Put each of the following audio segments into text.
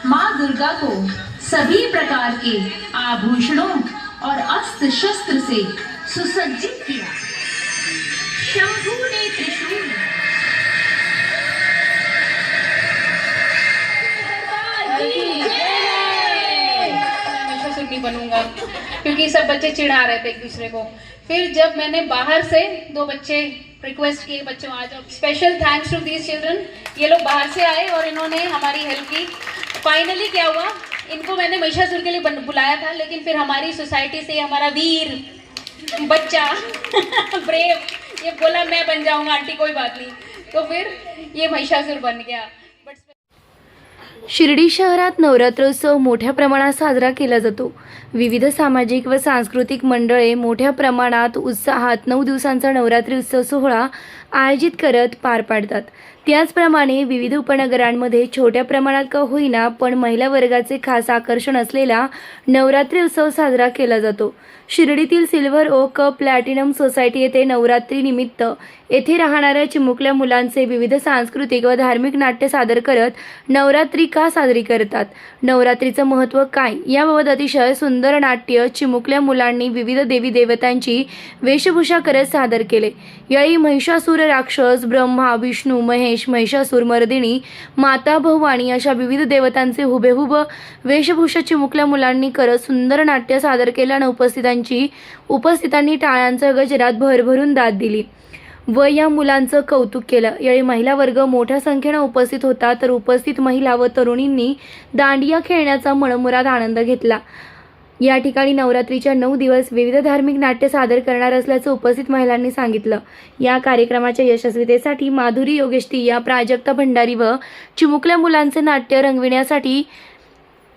माँ दुर्गा को सभी प्रकार के आभूषणों और अस्त्र शस्त्र से सुसज्जित किया। शंभू ने त्रिशूल, नहीं बनूंगा क्योंकि सब बच्चे चिढ़ा रहे थे एक दूसरे को। फिर जब मैंने बाहर से 2 बच्चे रिक्वेस्ट किए, बच्चों आ जाओ, special thanks to these children, ये लोग बाहर से आए और इन्होंने हमारी हेल्प की। फाइनली क्या हुआ, इनको मैंने महिषासुर के लिए बुलाया था, लेकिन फिर हमारी सोसाइटी से हमारा वीर बच्चा ब्रेव ये बोला मैं बन जाऊंगा आंटी, कोई बात नहीं, तो फिर ये महिषासुर बन गया। शिर्डी शहरात नवरात्रोत्सव मोठ्या प्रमाणात साजरा केला जातो। विविध सामाजिक व सांस्कृतिक मंडळे मोठ्या प्रमाणात उत्साहात 9 दिवसांचा नवरात्री उत्सव सोहळा आयोजित करत पार पाडतात। त्याचप्रमाणे विविध उपनगरांमध्ये छोट्या प्रमाणात का होईना पण महिला वर्गाचे खास आकर्षण असलेला नवरात्री उत्सव साजरा केला जातो। शिर्डीतील सिल्वर ओक प्लॅटिनम सोसायटी येथे नवरात्री निमित्त येथे राहणाऱ्या चिमुकल्या मुलांचे विविध सांस्कृतिक व धार्मिक नाट्य सादर करत नवरात्री का साजरी करतात, नवरात्रीचं महत्त्व काय याबाबत अतिशय सुंदर नाट्य चिमुकल्या मुलांनी विविध देवी देवतांची वेशभूषा करत सादर केले। यावेळी महिषासुर राक्षस, ब्रह्मा, विष्णू, महेश, महिषासुर मर्दिनी, माता भवानी अशा विविध देवतांचे हुबेहूब वेशभूषा चिमुकल्या मुलांनी करत सुंदर नाट्य सादर केल्याने उपस्थितांनी टाळ्यांच्या गजरात भरभरून दाद दिली व या मुलांचं कौतुक केलं। यावेळी महिला वर्ग मोठ्या संख्येने उपस्थित होता, तर उपस्थित महिला व तरुणींनी दांडिया खेळण्याचा मनमुराद आनंद घेतला। या ठिकाणी नवरात्रीच्या 9 दिवस विविध धार्मिक नाट्य सादर करणार असल्याचं उपस्थित महिलांनी सांगितलं। या कार्यक्रमाच्या यशस्वीतेसाठी माधुरी योगेश्ती, प्राजक्ता भंडारी व चिमुकल्या मुलांचे नाट्य रंगविण्यासाठी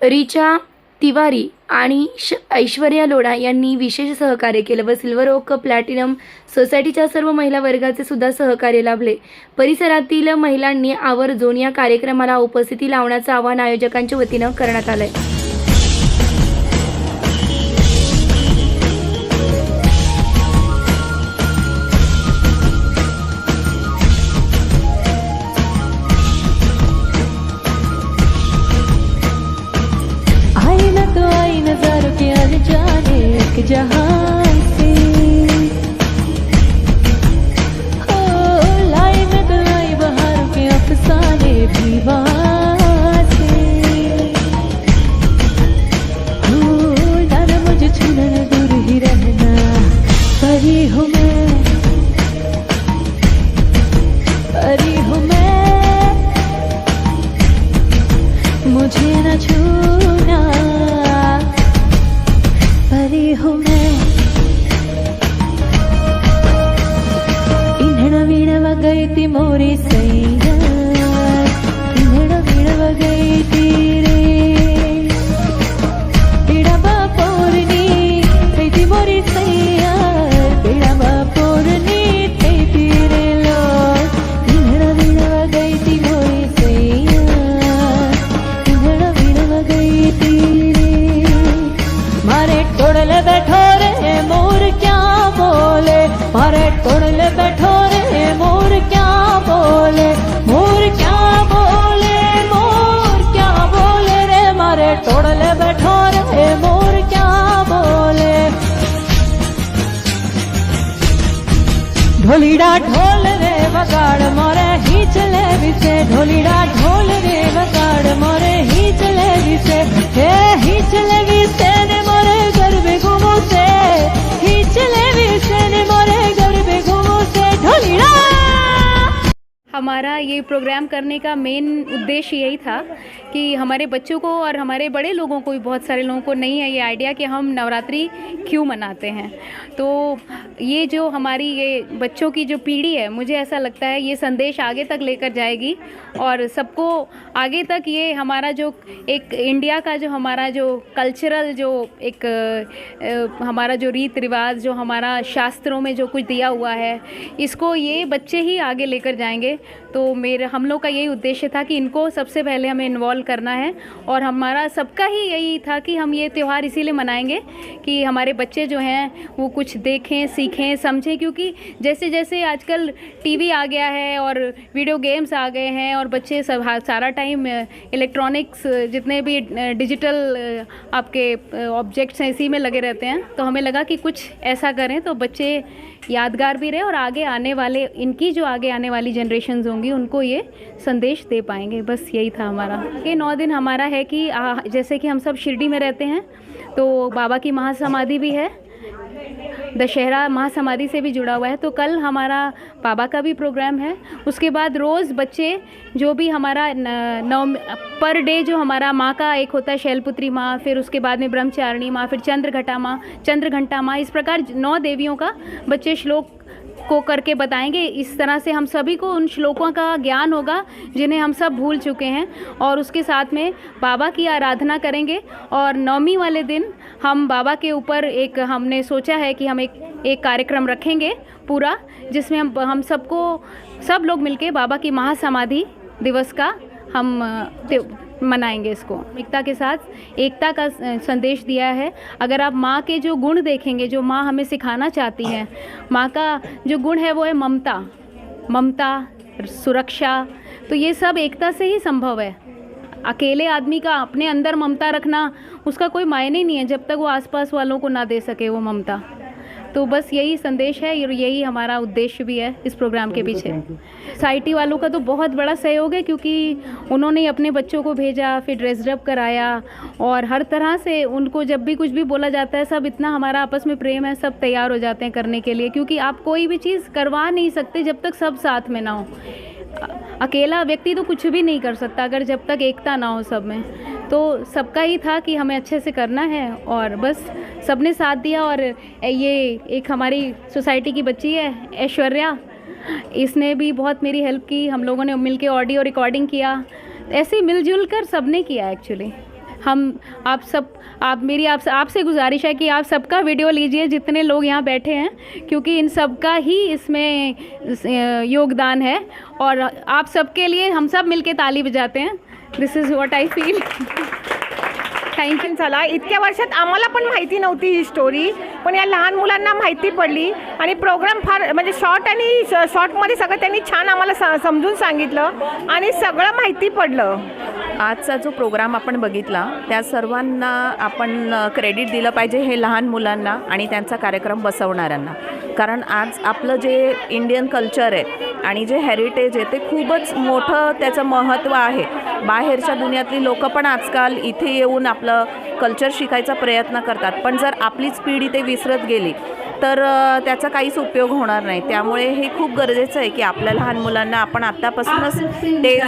रिचा तिवारी आणि ऐश्वर्या लोढा यांनी विशेष सहकार्य केलं व सिल्वर ओक प्लॅटिनम सोसायटीच्या सर्व महिला वर्गाचे सुद्धा सहकार्य लाभले। परिसरातील महिलांनी आवर्जून या कार्यक्रमाला उपस्थिती लावण्याचं आवाहन आयोजकांच्या वतीनं करण्यात आलंय। नजारों के अनजाने एक जहां से ओ लाई में तो लाई बहारों के अफसाने भी वहां से ओ ना मुझे छूना न दूर ही रहना, परी हूँ मैं, परी हूँ मैं, मुझे न छूना, परी हूँ मैं। इंधन वीणव गई थी मोरी सैया, इंधन वीणव गई थी रे, पीड़ा पोरनी थई थी मोरी सैया, पीड़ा पोरनी थई थी रे लो, इंधन वीणव गई थी मोरी सैया, इंधन वीणव गई थी रे। मारे टोड़ले बैठो रे मोर क्या बोले, मारे टोड़ले बैठो रे मोर क्या बोले, मोर क्या बोले, मोर क्या बोले रे, मारे टोड़ले बैठो रे मोर क्या बोले। ढोलीड़ा ढोल रे वगाड़ मोरे ही चले विसे, ढोलीड़ा ढोल रे वगाड़ मोरे ही चले विसे, हे ही चले विसे ने मोरे गरबे घूमो से, ही चले विसे ने मोरे गरबे घूमो से, ढोलीड़ा। हमारा ये प्रोग्राम करने का मेन उद्देश्य यही था कि हमारे बच्चों को और हमारे बड़े लोगों को भी, बहुत सारे लोगों को नहीं है ये आइडिया कि हम नवरात्रि क्यों मनाते हैं। तो ये जो हमारी ये बच्चों की जो पीढ़ी है, मुझे ऐसा लगता है ये संदेश आगे तक लेकर जाएगी और सबको आगे तक ये हमारा जो एक इंडिया का जो हमारा जो कल्चरल जो एक हमारा जो रीत रिवाज जो हमारा शास्त्रों में जो कुछ दिया हुआ है, इसको ये बच्चे ही आगे लेकर जाएंगे। तो हम लोग का यही उद्देश्य था कि इनको सबसे पहले हमें इन्वॉल्व करना है, और हमारा सबका ही यही था कि हम ये त्यौहार इसीलिए मनाएंगे कि हमारे बच्चे जो हैं वो कुछ देखें, सीखें, समझें, क्योंकि जैसे जैसे आजकल टीवी आ गया है और वीडियो गेम्स आ गए हैं और बच्चे सब सारा टाइम इलेक्ट्रॉनिक्स जितने भी डिजिटल आपके ऑब्जेक्ट्स हैं इसी में लगे रहते हैं, तो हमें लगा कि कुछ ऐसा करें तो बच्चे यादगार भी रहे और आगे आने वाले इनकी जो आगे आने वाली जनरेशन्स होंगी उनको ये संदेश दे पाएंगे। बस यही था हमारा। ये 9 दिन हमारा है कि जैसे कि हम सब शिरडी में रहते हैं तो बाबा की महासमाधि भी है, दशहरा महासमाधि से भी जुड़ा हुआ है, तो कल हमारा बाबा का भी प्रोग्राम है। उसके बाद रोज़ बच्चे जो भी हमारा पर डे जो हमारा माँ का एक होता है शैलपुत्री माँ, फिर उसके बाद में ब्रह्मचारिणी माँ, फिर चंद्रघंटा माँ, इस प्रकार 9 देवियों का बच्चे श्लोक को करके बताएंगे। इस तरह से हम सभी को उन श्लोकों का ज्ञान होगा जिन्हें हम सब भूल चुके हैं, और उसके साथ में बाबा की आराधना करेंगे। और 9वीं वाले दिन हम बाबा के ऊपर हमने सोचा है कि हम एक कार्यक्रम रखेंगे पूरा, जिसमें हम सब लोग मिलके बाबा की महासमाधि दिवस का हम मनाएंगे। इसको एकता के साथ एकता का संदेश दिया है। अगर आप माँ के जो गुण देखेंगे, जो माँ हमें सिखाना चाहती हैं, माँ का जो गुण है वो है ममता, सुरक्षा, तो ये सब एकता से ही संभव है। अकेले आदमी का अपने अंदर ममता रखना उसका कोई मायने नहीं है जब तक वो आसपास वालों को ना दे सके वो ममता। तो बस यही संदेश है और यही हमारा उद्देश्य भी है इस प्रोग्राम के पीछे। सोसाइटी वालों का तो बहुत बड़ा सहयोग है, क्योंकि उन्होंने अपने बच्चों को भेजा, फिर ड्रेसअप कराया, और हर तरह से उनको जब भी कुछ भी बोला जाता है, सब इतना हमारा आपस में प्रेम है, सब तैयार हो जाते हैं करने के लिए, क्योंकि आप कोई भी चीज़ करवा नहीं सकते जब तक सब साथ में ना हो। अकेला व्यक्ति तो कुछ भी नहीं कर सकता अगर जब तक एकता ना हो सब में। तो सबका ही था कि हमें अच्छे से करना है, और बस सबने साथ दिया। और ये एक हमारी सोसाइटी की बच्ची है ऐश्वर्या, इसने भी बहुत मेरी हेल्प की। हम लोगों ने मिलके ऑडियो रिकॉर्डिंग किया, ऐसे मिलजुल कर सबने किया एक्चुअली। आपसे गुजारिश है कि आप सबका वीडियो लीजिए जितने लोग यहाँ बैठे हैं, क्योंकि इन सबका ही इसमें योगदान है, और आप सबके लिए हम सब मिलके ताली बजाते हैं। This is what I feel. Thank you. चला, इतक्या वर्षात आम्हाला पण माहिती नव्हती ही स्टोरी, पण या लहान मुलांना माहिती पडली, आणि प्रोग्राम फार म्हणजे शॉर्टमध्ये सगळं त्यांनी छान आम्हाला समजून सांगितलं आणि सगळं माहिती पडलं. आजचा जो प्रोग्राम आपण बघितला त्या सर्वांना आपण क्रेडिट दिलं पाहिजे, हे लहान मुलांना आणि त्यांचा कार्यक्रम बसवणाऱ्यांना. कारण आज आपलं जे इंडियन कल्चर आहे आणि जे हेरिटेज आहे ते खूपच मोठं त्याचं महत्त्व आहे. बाहेरच्या दुनियातली लोकं पण आजकाल इथे येऊन आपलं कल्चर शिकायचा प्रयत्न करतात, पण जर आपलीच पिढी ते विसरत गेली तर त्याचा काहीच उपयोग होणार नाही. त्यामुळे हे खूप गरजेचं आहे की आपल्या लहान मुलांना आपण आत्तापासूनच ते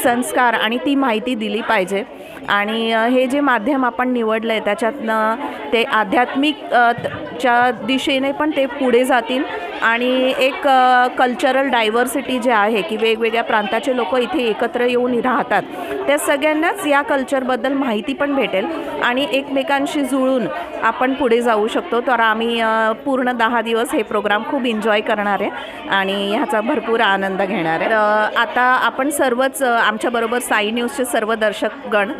संस्कार आणि ती माहिती दिली पाहिजे. आणि हे जे माध्यम आपण निवडलं आहे त्याच्यातनं ते आध्यात्मिक च्या दिशेने पण ते पुढे जातील, आणि एक कल्चरल डायव्हर्सिटी जे आहे की वेगवेगळ्या प्रांताचे लोक इथे एकत्र येऊन राहतात, त्या सगळ्यांनाच या कल्चरबद्दल माहिती पण भेटेल आणि एकमेकांशी जुळून आपण पुढे जाऊ शकतो. तर आम्ही पूर्ण 10 दिवस हे प्रोग्राम खूप एन्जॉय करणार आहे आणि ह्याचा भरपूर आनंद घेणार आहे. आता आपण सर्वच आमच्याबरोबर साई न्यूजचे सर्व दर्शकगण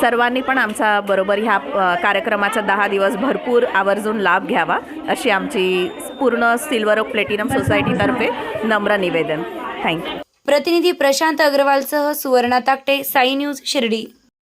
सर्वांनी पण आमचा बरोबर ह्या कार्यक्रमाचा 10 दिवस भरपूर आवर्जून लाभ घ्यावा अशी आमची पूर्ण सिल्वर ऑफ प्लॅटिनम सोसायटीतर्फे नम्र निवेदन. थँक्यू. प्रतिनिधी प्रशांत अग्रवालसह सुवर्णा ताकटे, साई न्यूज शिर्डी.